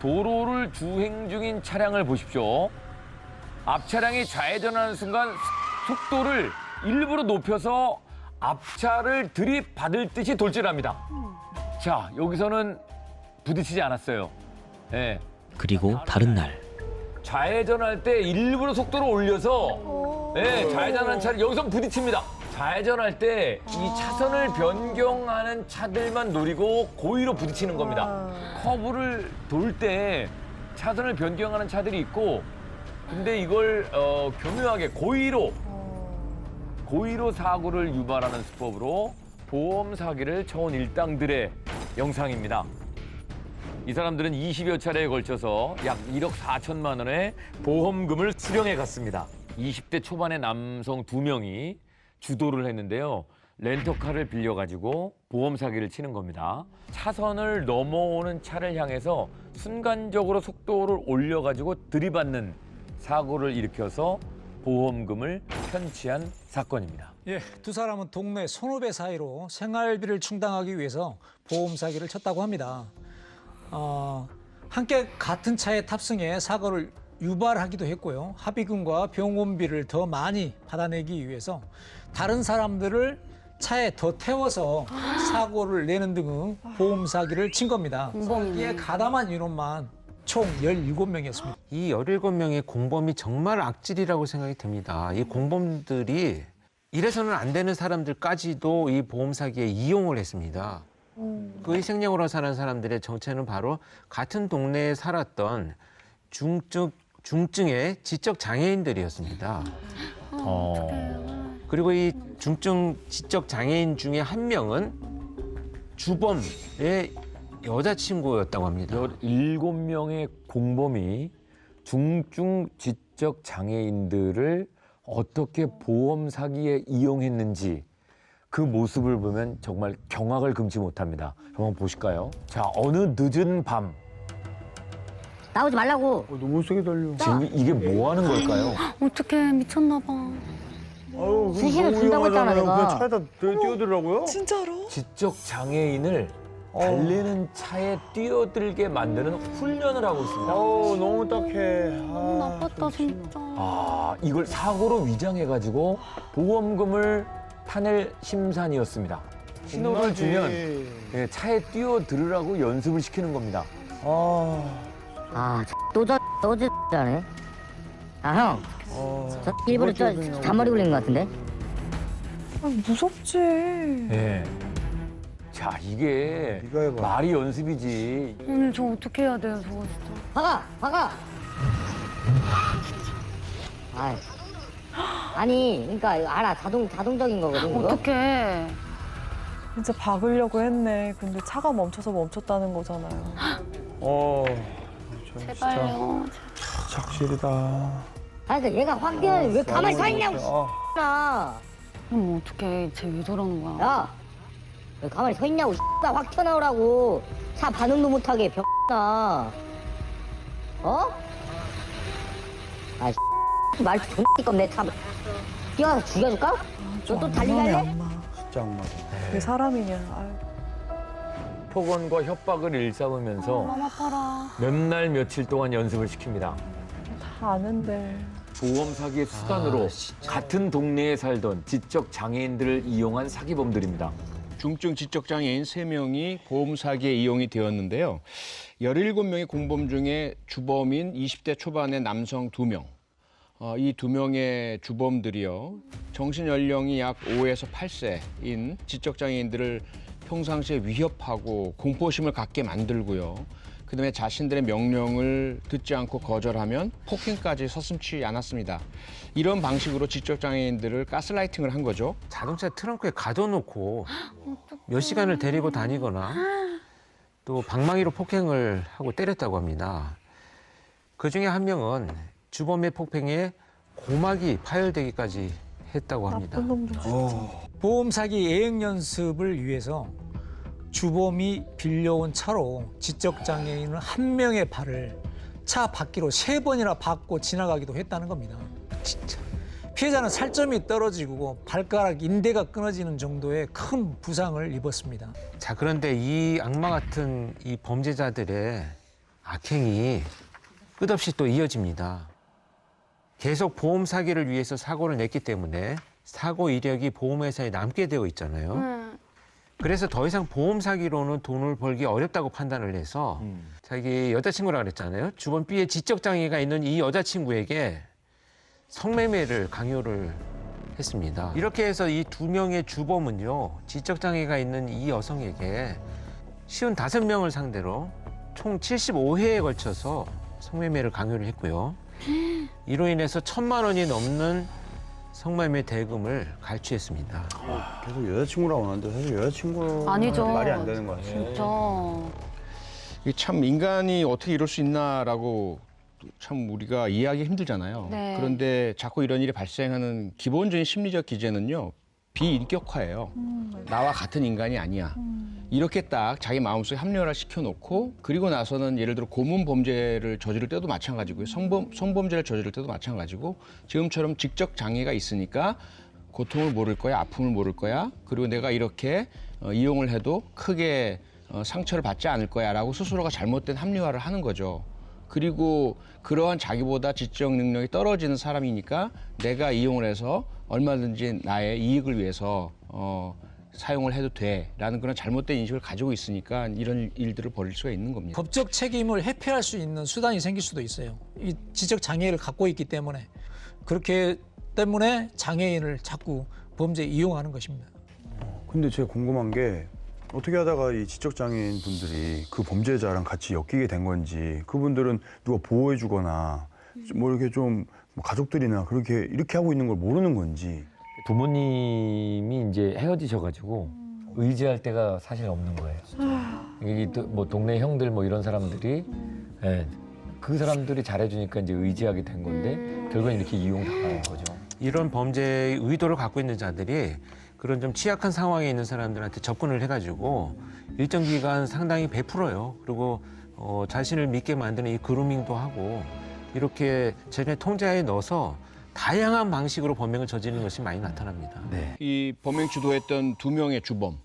도로를 주행 중인 차량을 보십시오. 앞 차량이 좌회전하는 순간 속도를 일부러 높여서 앞차를 들이받을 듯이 돌진합니다. 자, 여기서는 부딪히지 않았어요. 네. 그리고 다른 날. 좌회전할 때 일부러 속도를 올려서 좌회전하는 차를 여기서 부딪힙니다. 좌회전할 때 이 차선을 변경하는 차들만 노리고 고의로 부딪히는 겁니다. 커브를 돌 때 차선을 변경하는 차들이 있고 근데 이걸 교묘하게 고의로 사고를 유발하는 수법으로 보험 사기를 쳐온 일당들의 영상입니다. 이 사람들은 20여 차례에 걸쳐서 약 1억 4천만 원의 보험금을 수령해 갔습니다. 20대 초반의 남성 2명이 주도를 했는데요. 렌터카를 빌려가지고 보험 사기를 치는 겁니다. 차선을 넘어오는 차를 향해서 순간적으로 속도를 올려가지고 들이받는 사고를 일으켜서 보험금을 편취한 사건입니다. 예, 두 사람은 동네 선후배 사이로 생활비를 충당하기 위해서 보험 사기를 쳤다고 합니다. 함께 같은 차에 탑승해 사고를 유발하기도 했고요. 합의금과 병원비를 더 많이 받아내기 위해서 다른 사람들을 차에 더 태워서 사고를 내는 등의 보험 사기를 친 겁니다. 사기에 가담한 인원만 총 17명이었습니다. 이 17명의 공범이 정말 악질이라고 생각이 듭니다. 이 공범들이 이래서는 안 되는 사람들까지도 이 보험 사기에 이용을 했습니다. 그 생령으로 사는 사람들의 정체는 바로 같은 동네에 살았던 중증의 지적 장애인들이었습니다. 그리고 이 중증 지적 장애인 중에 한 명은 주범의 여자친구였다고 합니다. 17명의 공범이 중증 지적 장애인들을 어떻게 보험 사기에 이용했는지 그 모습을 보면 정말 경악을 금치 못합니다. 한번 보실까요? 자, 어느 늦은 밤. 나오지 말라고. 너무 세게 달려. 지금 이게 뭐 하는 걸까요? 어떡해, 미쳤나 봐. 아유, 수시를 너무 준다고 했잖아, 위험하잖아요. 내가. 그냥 차에다 뛰어들라고요? 진짜로? 지적 장애인을 달리는 차에 뛰어들게 만드는 훈련을 하고 있습니다. 너무 딱해. 너무 나빴다, 진짜. 이걸 사고로 위장해가지고 보험금을 타낼 심산이었습니다. 신호를 주면 차에 뛰어들으라고 연습을 시키는 겁니다. 또저네. 형. 저 일부러 저 잔머리 굴린 것 같은데. 무섭지. 네. 자, 이게 네가 해봐. 말이 연습이지. 오늘 저 어떻게 해야 돼요, 저거 진짜. 박아. 아니, 그러니까 이거 알아. 자동적인 거거든. 이거. 어떡해. 진짜 박으려고 했네. 근데 차가 멈췄다는 거잖아요. 제발요. 착실이다. 그러니까 얘가 확 뛰어야 왜 가만히 서 있냐고. 나. 그럼 어떡해, 쟤 왜 저러는 거야. 야, 왜 가만히 서 있냐고. 나 확 튀어나오라고. 차 반응도 못하게 나. 말 존나 내 차. 뛰어서 죽여줄까? 너 또 달리게 할래? 진짜 악마. 왜 사람이냐. 아유. 폭언과 협박을 일삼으면서 마음 아파라. 몇 날 며칠 동안 연습을 시킵니다. 다 아는데. 보험 사기의 수단으로 같은 동네에 살던 지적 장애인들을 이용한 사기범들입니다. 중증 지적장애인 3명이 보험 사기에 이용이 되었는데요. 17명의 공범 중에 주범인 20대 초반의 남성 2명. 이 2명의 주범들이요. 정신 연령이 약 5에서 8세인 지적장애인들을 평상시에 위협하고 공포심을 갖게 만들고요. 그다음에 자신들의 명령을 듣지 않고 거절하면 폭행까지 서슴지 않았습니다. 이런 방식으로 지적장애인들을 가스라이팅을 한 거죠. 자동차 트렁크에 가둬놓고 몇 시간을 데리고 다니거나 또 방망이로 폭행을 하고 때렸다고 합니다. 그중에 한 명은 주범의 폭행에 고막이 파열되기까지 했다고 합니다. 나쁜 놈들. 보험 사기 예행 연습을 위해서 주범이 빌려온 차로 지적 장애인 한 명의 발을 차 바퀴로 3번이나 밟고 지나가기도 했다는 겁니다. 진짜. 피해자는 살점이 떨어지고 발가락 인대가 끊어지는 정도의 큰 부상을 입었습니다. 자, 그런데 이 악마 같은 이 범죄자들의 악행이 끝없이 또 이어집니다. 계속 보험 사기를 위해서 사고를 냈기 때문에 사고 이력이 보험회사에 남게 되어 있잖아요. 그래서 더 이상 보험 사기로는 돈을 벌기 어렵다고 판단을 해서 자기 여자친구라고 그랬잖아요. 주범 B의 지적 장애가 있는 이 여자친구에게 성매매를 강요를 했습니다. 이렇게 해서 이 2명의 주범은요, 지적 장애가 있는 이 여성에게 55명을 상대로 총 75회에 걸쳐서 성매매를 강요를 했고요. 이로 인해서 1,000만 원이 넘는 성매매 대금을 갈취했습니다. 계속 여자친구라고 하는데 사실 여자친구는 아니죠. 말이 안 되는 것 같아요. 진짜. 이게 참 인간이 어떻게 이럴 수 있나라고 참 우리가 이해하기 힘들잖아요. 네. 그런데 자꾸 이런 일이 발생하는 기본적인 심리적 기제는요. 비인격화예요. 나와 같은 인간이 아니야. 이렇게 딱 자기 마음속에 합리화를 시켜놓고 그리고 나서는 예를 들어 고문 범죄를 저지를 때도 마찬가지고요. 성범죄를 저지를 때도 마찬가지고 지금처럼 직접 장애가 있으니까 고통을 모를 거야, 아픔을 모를 거야. 그리고 내가 이렇게 이용을 해도 크게 상처를 받지 않을 거야라고 스스로가 잘못된 합리화를 하는 거죠. 그리고 그러한 자기보다 지적 능력이 떨어지는 사람이니까 내가 이용을 해서 얼마든지 나의 이익을 위해서 사용을 해도 돼라는 그런 잘못된 인식을 가지고 있으니까 이런 일들을 벌일 수가 있는 겁니다. 법적 책임을 회피할 수 있는 수단이 생길 수도 있어요. 이 지적 장애를 갖고 있기 때문에 그렇게 때문에 장애인을 자꾸 범죄에 이용하는 것입니다. 근데 제가 궁금한 게 어떻게 하다가 이 지적장애인 분들이 그 범죄자랑 같이 엮이게 된 건지 그분들은 누가 보호해주거나 뭐 이렇게 좀뭐 가족들이나 그렇게 이렇게 하고 있는 걸 모르는 건지. 부모님이 이제 헤어지셔가지고 의지할 데가 사실 없는 거예요. 이게 뭐 동네 형들 뭐 이런 사람들이 예, 그 사람들이 잘해주니까 이제 의지하게 된 건데 결국엔 이렇게 이용당하는 거죠. 이런 범죄의 의도를 갖고 있는 자들이 그런 좀 취약한 상황에 있는 사람들한테 접근을 해가지고 일정 기간 상당히 베풀어요. 그리고 자신을 믿게 만드는 이 그루밍도 하고 이렇게 자신의 통제하에 넣어서 다양한 방식으로 범행을 저지르는 것이 많이 나타납니다. 네. 이 범행 주도했던 2명의 주범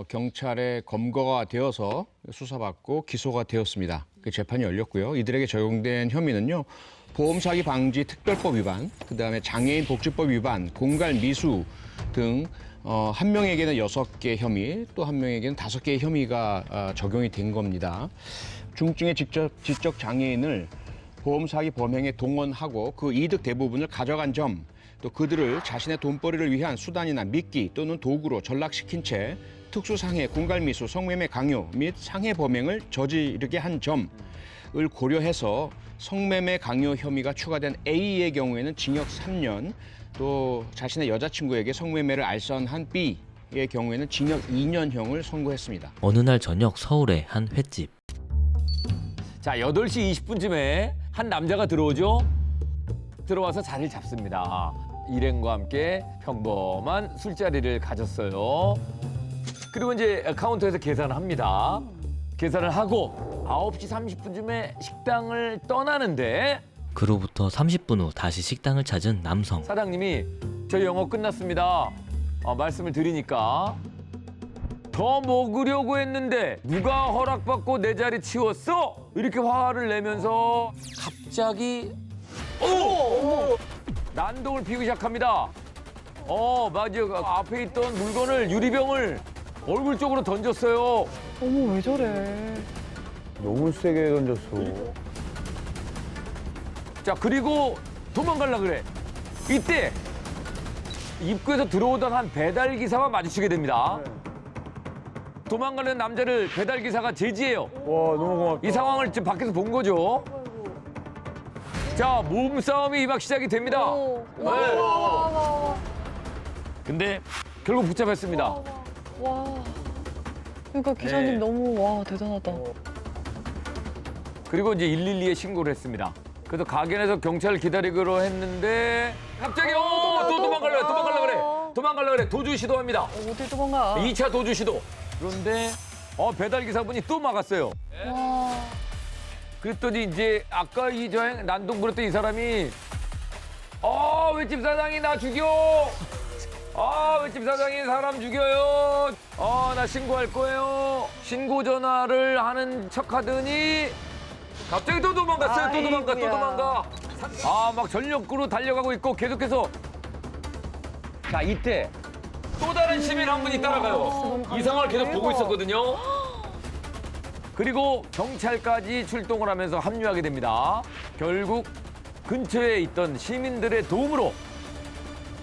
경찰에 검거가 되어서 수사받고 기소가 되었습니다. 그 재판이 열렸고요. 이들에게 적용된 혐의는요. 보험 사기 방지 특별법 위반, 그다음에 장애인 복지법 위반, 공갈 미수 등 한 명에게는 6개 혐의, 또 한 명에게는 5개의 혐의가 적용이 된 겁니다. 중증의 지적 장애인을 보험 사기 범행에 동원하고 그 이득 대부분을 가져간 점, 또 그들을 자신의 돈벌이를 위한 수단이나 미끼 또는 도구로 전락시킨 채 특수상해, 공갈미수, 성매매 강요 및 상해 범행을 저지르게 한 점을 고려해서 성매매 강요 혐의가 추가된 A의 경우에는 징역 3년, 또 자신의 여자친구에게 성매매를 알선한 B의 경우에는 징역 2년형을 선고했습니다. 어느 날 저녁 서울의 한 횟집. 자, 8시 20분쯤에 한 남자가 들어오죠. 들어와서 자리를 잡습니다. 일행과 함께 평범한 술자리를 가졌어요. 그리고 이제 카운터에서 계산을 합니다. 계산을 하고 9시 30분쯤에 식당을 떠나는데 그로부터 30분 후 다시 식당을 찾은 남성. 사장님이 저 영업 끝났습니다. 말씀을 드리니까 더 먹으려고 했는데 누가 허락받고 내 자리 치웠어? 이렇게 화를 내면서 갑자기 난동을 피우기 시작합니다. 맞아. 앞에 있던 물건을 유리병을 얼굴 쪽으로 던졌어요. 어머, 왜 저래. 너무 세게 던졌어. 자, 그리고 도망가려 그래. 이때 입구에서 들어오던 한 배달기사와 마주치게 됩니다. 도망가려는 남자를 배달기사가 제지해요. 와, 너무 고맙다. 이 상황을 지금 밖에서 본 거죠. 자, 몸싸움이 막 시작이 됩니다. 네. 근데 결국 붙잡혔습니다. 그러니까 기사님 네. 너무 대단하다. 그리고 이제 112에 신고를 했습니다. 그래서 가게 내에서 경찰을 기다리기로 했는데 갑자기 또 도망가려 그래. 도주 시도합니다. 어디 도망가? 2차 도주 시도. 그런데 배달기사분이 또 막았어요. 그랬더니 이제 아까 이 저행 난동 부렸던 이 사람이 횟집 사장이 나 죽여. 횟집 사장이 사람 죽여요. 나 신고할 거예요. 신고 전화를 하는 척하더니 갑자기 또 도망갔어요. 또 도망가. 막 전력으로 달려가고 있고 계속해서. 자, 이때 또 다른 시민 한 분이 따라가요. 이 상황을 계속 보고 있었거든요. 그리고 경찰까지 출동을 하면서 합류하게 됩니다. 결국 근처에 있던 시민들의 도움으로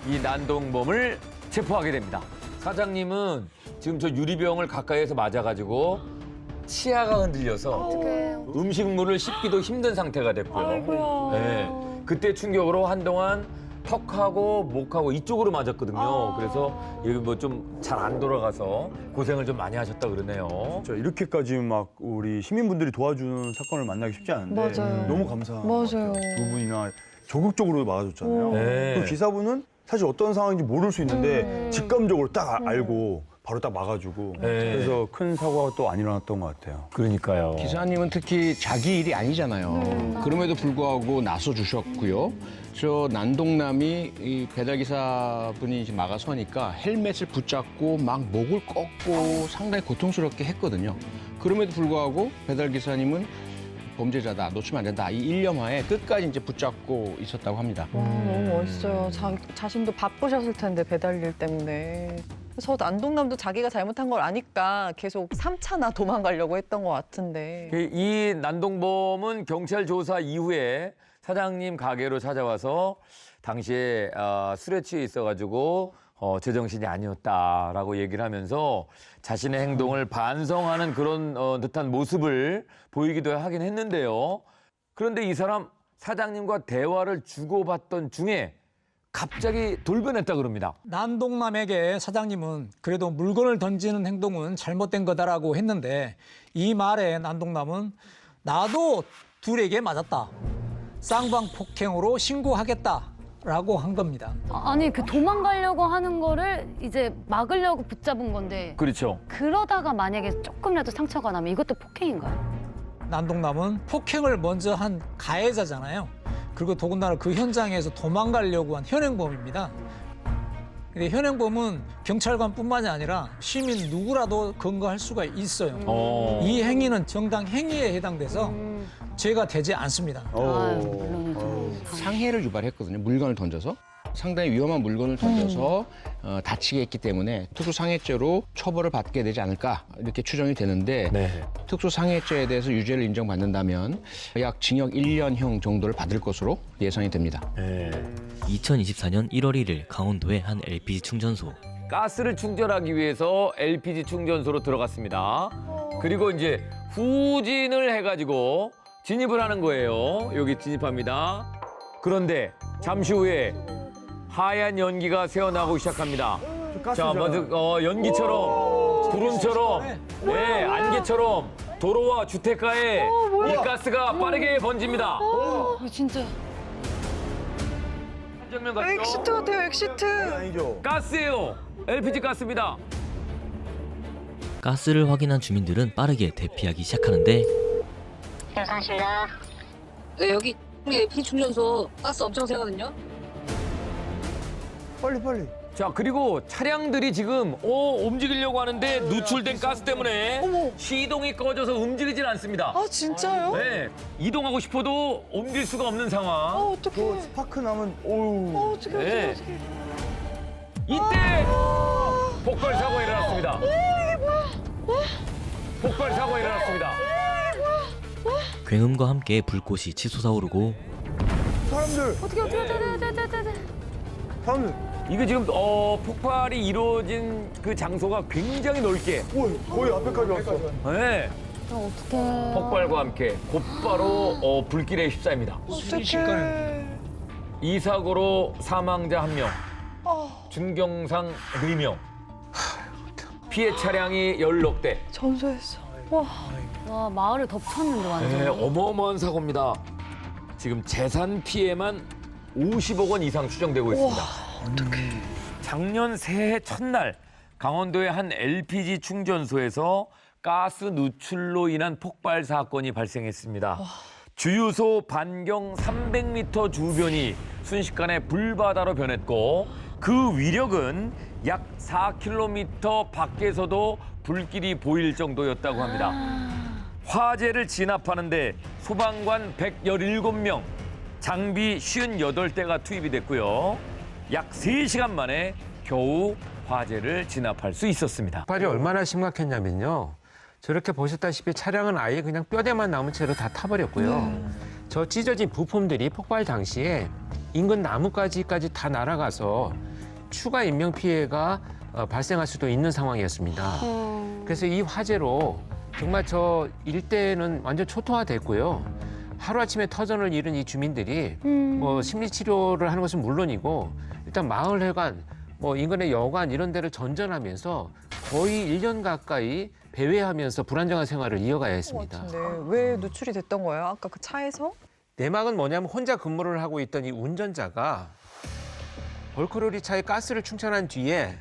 이 난동범을 체포하게 됩니다. 사장님은 지금 저 유리병을 가까이에서 맞아가지고 치아가 흔들려서 음식물을 씹기도 힘든 상태가 됐고요. 아이고야. 네. 그때 충격으로 한동안 턱하고 목하고 이쪽으로 맞았거든요. 그래서 여기 뭐 좀 잘 안 돌아가서 고생을 좀 많이 하셨다 그러네요. 진짜 이렇게까지 막 우리 시민분들이 도와주는 사건을 만나기 쉽지 않은데 맞아요. 너무 감사한 맞아요. 것 같아요. 두 분이나 적극적으로 막아줬잖아요. 네. 그 기사분은 사실 어떤 상황인지 모를 수 있는데 직감적으로 딱 알고 바로 딱 막아주고 네. 그래서 큰 사고가 또 안 일어났던 것 같아요. 그러니까요. 기사님은 특히 자기 일이 아니잖아요. 그럼에도 불구하고 나서 주셨고요. 저 난동남이 이 배달기사분이 이제 막아서니까 헬멧을 붙잡고 막 목을 꺾고 상당히 고통스럽게 했거든요. 그럼에도 불구하고 배달기사님은 범죄자다, 놓치면 안 된다. 이 일념하에 끝까지 이제 붙잡고 있었다고 합니다. 와, 너무 멋있어요. 자신도 바쁘셨을 텐데 배달 일 때문에. 저 난동남도 자기가 잘못한 걸 아니까 계속 3차나 도망가려고 했던 것 같은데. 이 난동범은 경찰 조사 이후에 사장님 가게로 찾아와서 당시에 술에 취해 있어가지고 제정신이 아니었다라고 얘기를 하면서 자신의 행동을 반성하는 그런 듯한 모습을 보이기도 하긴 했는데요. 그런데 이 사람 사장님과 대화를 주고받던 중에 갑자기 돌변했다 그럽니다. 난동남에게 사장님은 그래도 물건을 던지는 행동은 잘못된 거다라고 했는데 이 말에 난동남은 나도 둘에게 맞았다. 쌍방폭행으로 신고하겠다라고 한 겁니다. 아니 그 도망가려고 하는 거를 이제 막으려고 붙잡은 건데 그렇죠. 그러다가 만약에 조금이라도 상처가 나면 이것도 폭행인가요? 난동남은 폭행을 먼저 한 가해자잖아요. 그리고 더군다나 그 현장에서 도망가려고 한 현행범입니다. 근데 현행범은 경찰관뿐만이 아니라 시민 누구라도 근거할 수가 있어요. 이 행위는 정당 행위에 해당돼서 죄가 되지 않습니다. 아유, 물론이죠. 상해를 유발했거든요. 물건을 던져서. 상당히 위험한 물건을 던져서 다치게 했기 때문에 특수상해죄로 처벌을 받게 되지 않을까 이렇게 추정이 되는데 네. 특수상해죄에 대해서 유죄를 인정받는다면 약 징역 1년형 정도를 받을 것으로 예상이 됩니다. 2024년 1월 1일 강원도의 한 LPG 충전소. 가스를 충전하기 위해서 LPG 충전소로 들어갔습니다. 그리고 이제 후진을 해가지고 진입을 하는 거예요. 여기 진입합니다. 그런데 잠시 후에 하얀 연기가 새어나오기 시작합니다. 자, 먼저 연기처럼, 구름처럼, 네, 안개처럼 도로와 주택가에 이 가스가 빠르게 번집니다. 진짜. 한 장면 같죠? 엑시트 같아요, 엑시트. 아니죠. 가스예요. LPG 가스입니다. 가스를 확인한 주민들은 빠르게 대피하기 시작하는데 괜찮으십니다. 네, 여기 LPG 충전소 가스 엄청 새거든요. 빨리. 자, 그리고 차량들이 지금 움직이려고 하는데 누출된 가스 때문에 시동이 꺼져서 움직이질 않습니다. 아, 진짜요? 네, 이동하고 싶어도 옮길 수가 없는 상황. 어떡해. 스파크 나면 오우. 어떡해, 네. 어떡해. 이때 폭발 사고가 일어났습니다. 폭발 사고가 일어났습니다. 굉음과 함께 불꽃이 치솟아오르고 사람들. 사람들. 이게 지금 폭발이 이루어진 그 장소가 굉장히 넓게 거의 앞에까지 왔어. 네, 어떡해. 폭발과 함께 곧바로 불길에 휩싸입니다. 어떡해. 이 사고로 사망자 1명, 중경상 4명, 피해 차량이 16대. 전소했어. 와 마을을 덮쳤는데 완전. 네, 어마어마한 사고입니다. 지금 재산 피해만 50억 원 이상 추정되고 있습니다. 작년 새해 첫날 강원도의 한 LPG 충전소에서 가스 누출로 인한 폭발 사건이 발생했습니다. 주유소 반경 300m 주변이 순식간에 불바다로 변했고 그 위력은 약 4km 밖에서도 불길이 보일 정도였다고 합니다. 화재를 진압하는데 소방관 117명, 장비 58대가 투입이 됐고요. 약 3시간 만에 겨우 화재를 진압할 수 있었습니다. 폭발이 얼마나 심각했냐면요. 저렇게 보셨다시피 차량은 아예 그냥 뼈대만 남은 채로 다 타버렸고요. 저 찢어진 부품들이 폭발 당시에 인근 나무가지까지 다 날아가서 추가 인명 피해가 발생할 수도 있는 상황이었습니다. 그래서 이 화재로 정말 저 일대는 완전 초토화됐고요. 하루아침에 터전을 잃은 이 주민들이 뭐 심리치료를 하는 것은 물론이고 일단 마을회관, 뭐 인근의 여관 이런 데를 전전하면서 거의 1년 가까이 배회하면서 불안정한 생활을 이어가야 했습니다. 네, 왜 누출이 됐던 거예요? 아까 그 차에서? 내막은 뭐냐면 혼자 근무를 하고 있던 이 운전자가 벌크로리 차에 가스를 충전한 뒤에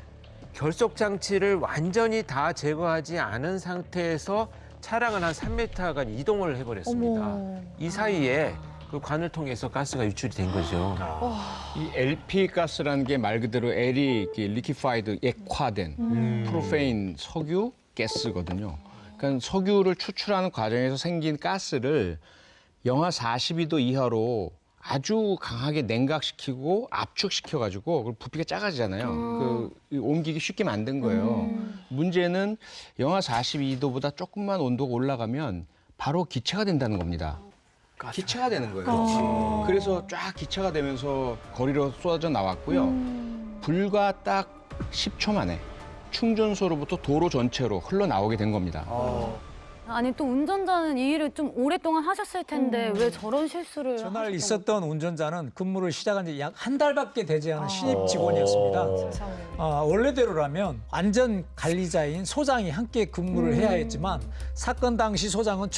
결속 장치를 완전히 다 제거하지 않은 상태에서 차량을 한 3m간 이동을 해버렸습니다. 어머. 이 사이에 그 관을 통해서 가스가 유출이 된 거죠. 이 LP 가스라는 게 말 그대로 L이 리퀴파이드 액화된 프로페인 석유 가스거든요. 그러니까 석유를 추출하는 과정에서 생긴 가스를 영하 42도 이하로 아주 강하게 냉각시키고 압축시켜가지고 부피가 작아지잖아요. 그 옮기기 쉽게 만든 거예요. 문제는 영하 42도보다 조금만 온도가 올라가면 바로 기체가 된다는 겁니다. 기체가 되는 거예요. 그래서 쫙 기체가 되면서 거리로 쏟아져 나왔고요. 불과 딱 10초 만에 충전소로부터 도로 전체로 흘러나오게 된 겁니다. 아니 또 운전자는 이 일을 좀 오랫동안 하셨을 텐데 왜 저런 실수를 전날 하셨던 있었던 운전자는 근무를 시작한 지 약 한 달밖에 되지 않은 신입 직원이었습니다. 원래대로라면 안전 관리자인 소장이 함께 근무를 해야 했지만 사건 당시 소장은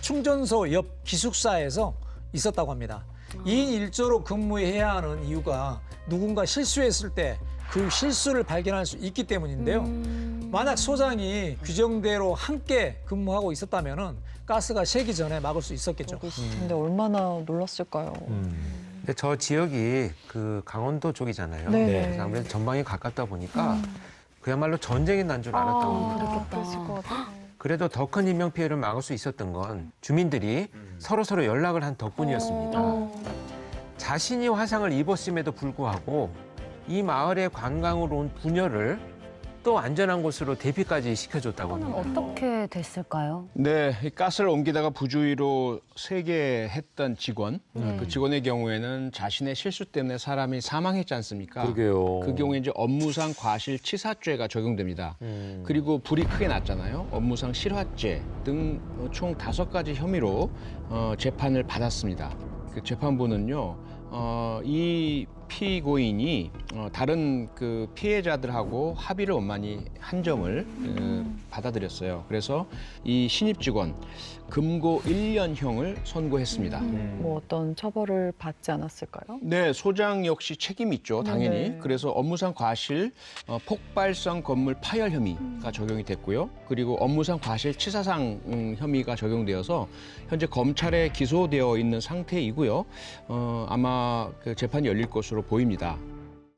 충전소 옆 기숙사에서 있었다고 합니다. 2인 1조로 근무해야 하는 이유가 누군가 실수했을 때 그 실수를 발견할 수 있기 때문인데요. 만약 소장이 규정대로 함께 근무하고 있었다면 가스가 새기 전에 막을 수 있었겠죠. 근데 얼마나 놀랐을까요? 근데 저 지역이 그 강원도 쪽이잖아요. 네. 그래서 아무래도 전방이 가깝다 보니까 그야말로 전쟁이 난 줄 알았다고 합니다. 그랬을 것 같아요. 그래도 더 큰 인명 피해를 막을 수 있었던 건 주민들이 서로 연락을 한 덕분이었습니다. 자신이 화상을 입었음에도 불구하고 이 마을의 관광으로 온 부녀를 또 안전한 곳으로 대피까지 시켜줬다고 합니다. 어떻게 됐을까요? 네, 이 가스를 옮기다가 부주의로 세게했던 직원, 그 직원의 경우에는 자신의 실수 때문에 사람이 사망했지 않습니까? 그러게요. 그 경우에 이제 업무상 과실치사죄가 적용됩니다. 그리고 불이 크게 났잖아요. 업무상 실화죄 등 총 5가지 혐의로 재판을 받았습니다. 그 재판부는요, 이 피고인이 다른 그 피해자들하고 합의를 원만히 한 점을 받아들였어요. 그래서 이 신입 직원 금고 1년형을 선고했습니다. 뭐 어떤 처벌을 받지 않았을까요? 네, 소장 역시 책임이 있죠, 당연히. 네. 그래서 업무상 과실, 폭발성 건물 파열 혐의가 적용이 됐고요. 그리고 업무상 과실치사상 혐의가 적용되어서 현재 검찰에 기소되어 있는 상태이고요. 아마 그 재판이 열릴 것으로 보입니다.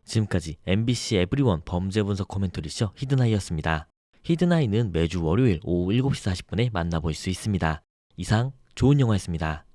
지금까지 MBC 에브리원 범죄 분석 코멘터리쇼 히든아이였습니다. 히든아이는 매주 월요일 오후 7시 40분에 만나볼 수 있습니다. 이상 좋은 영화였습니다.